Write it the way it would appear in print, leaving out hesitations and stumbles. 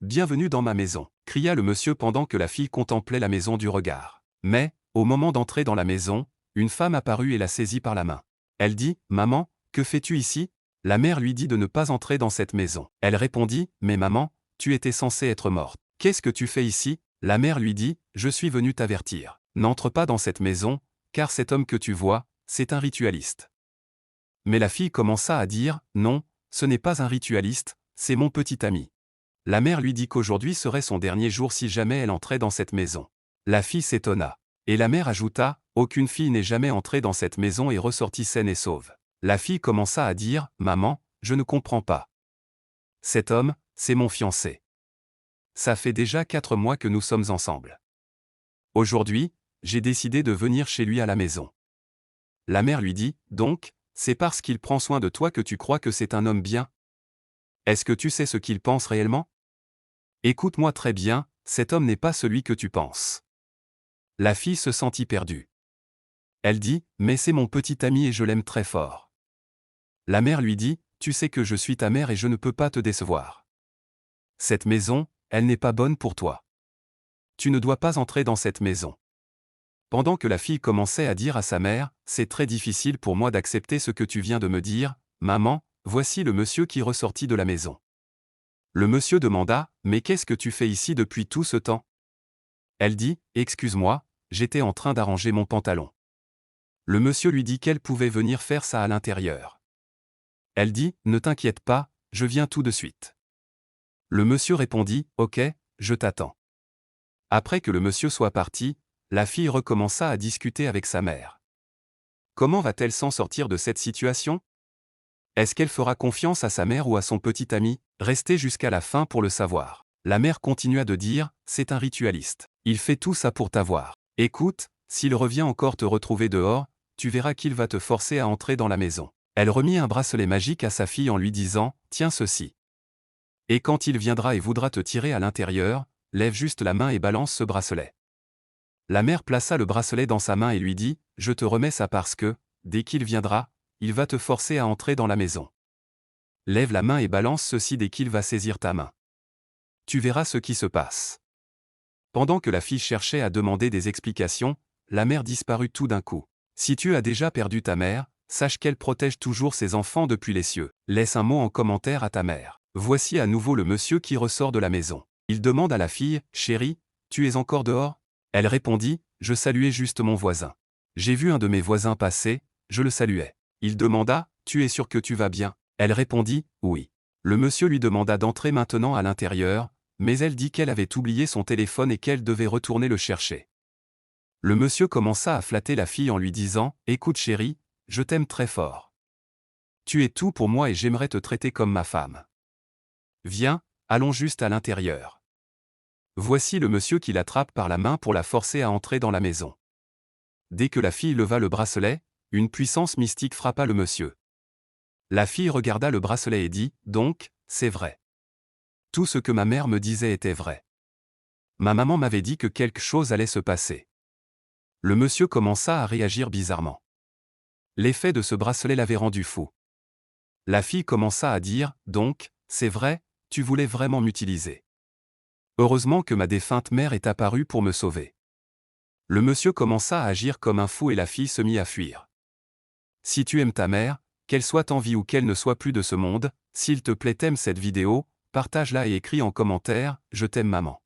Bienvenue dans ma maison, cria le monsieur pendant que la fille contemplait la maison du regard. Mais, au moment d'entrer dans la maison, une femme apparut et la saisit par la main. Elle dit, « Maman, que fais-tu ici ?» La mère lui dit de ne pas entrer dans cette maison. Elle répondit, « Mais maman, tu étais censée être morte. Qu'est-ce que tu fais ici ?» La mère lui dit, « Je suis venue t'avertir. N'entre pas dans cette maison, car cet homme que tu vois, c'est un ritualiste. » Mais la fille commença à dire, « Non, ce n'est pas un ritualiste, c'est mon petit ami. » La mère lui dit qu'aujourd'hui serait son dernier jour si jamais elle entrait dans cette maison. La fille s'étonna. Et la mère ajouta, « Aucune fille n'est jamais entrée dans cette maison et ressortie saine et sauve. » La fille commença à dire, « Maman, je ne comprends pas. Cet homme, c'est mon fiancé. Ça fait déjà 4 mois que nous sommes ensemble. Aujourd'hui, j'ai décidé de venir chez lui à la maison. » La mère lui dit, « Donc, c'est parce qu'il prend soin de toi que tu crois que c'est un homme bien? Est-ce que tu sais ce qu'il pense réellement? Écoute-moi très bien, cet homme n'est pas celui que tu penses. » La fille se sentit perdue. Elle dit, « Mais c'est mon petit ami et je l'aime très fort. » La mère lui dit, « Tu sais que je suis ta mère et je ne peux pas te décevoir. Cette maison, elle n'est pas bonne pour toi. Tu ne dois pas entrer dans cette maison. » Pendant que la fille commençait à dire à sa mère, « C'est très difficile pour moi d'accepter ce que tu viens de me dire, maman, voici le monsieur qui ressortit de la maison. » Le monsieur demanda, « Mais qu'est-ce que tu fais ici depuis tout ce temps ?» Elle dit, « Excuse-moi, j'étais en train d'arranger mon pantalon. » Le monsieur lui dit qu'elle pouvait venir faire ça à l'intérieur. Elle dit, « Ne t'inquiète pas, je viens tout de suite. » Le monsieur répondit, « Ok, je t'attends. » Après que le monsieur soit parti, la fille recommença à discuter avec sa mère. Comment va-t-elle s'en sortir de cette situation? Est-ce qu'elle fera confiance à sa mère ou à son petit ami? Restez jusqu'à la fin pour le savoir. La mère continua de dire, « C'est un ritualiste. Il fait tout ça pour t'avoir. Écoute, s'il revient encore te retrouver dehors, tu verras qu'il va te forcer à entrer dans la maison. » Elle remit un bracelet magique à sa fille en lui disant, « Tiens ceci. Et quand il viendra et voudra te tirer à l'intérieur, lève juste la main et balance ce bracelet. » La mère plaça le bracelet dans sa main et lui dit, « Je te remets ça parce que, dès qu'il viendra, il va te forcer à entrer dans la maison. Lève la main et balance ceci dès qu'il va saisir ta main. Tu verras ce qui se passe. » Pendant que la fille cherchait à demander des explications, la mère disparut tout d'un coup. Si tu as déjà perdu ta mère, sache qu'elle protège toujours ses enfants depuis les cieux. Laisse un mot en commentaire à ta mère. Voici à nouveau le monsieur qui ressort de la maison. Il demande à la fille, « Chérie, tu es encore dehors ?» Elle répondit, « Je saluais juste mon voisin. J'ai vu un de mes voisins passer, je le saluais. » Il demanda, « Tu es sûr que tu vas bien ?» Elle répondit, « Oui. » Le monsieur lui demanda d'entrer maintenant à l'intérieur, mais elle dit qu'elle avait oublié son téléphone et qu'elle devait retourner le chercher. Le monsieur commença à flatter la fille en lui disant, « Écoute chérie, je t'aime très fort. Tu es tout pour moi et j'aimerais te traiter comme ma femme. Viens, allons juste à l'intérieur. » Voici le monsieur qui l'attrape par la main pour la forcer à entrer dans la maison. Dès que la fille leva le bracelet, une puissance mystique frappa le monsieur. La fille regarda le bracelet et dit, « Donc, c'est vrai. Tout ce que ma mère me disait était vrai. Ma maman m'avait dit que quelque chose allait se passer. » Le monsieur commença à réagir bizarrement. L'effet de ce bracelet l'avait rendu fou. La fille commença à dire, « Donc, c'est vrai, tu voulais vraiment m'utiliser. Heureusement que ma défunte mère est apparue pour me sauver. » Le monsieur commença à agir comme un fou et la fille se mit à fuir. Si tu aimes ta mère, qu'elle soit en vie ou qu'elle ne soit plus de ce monde, s'il te plaît t'aimes cette vidéo, partage-la et écris en commentaire, « Je t'aime maman ».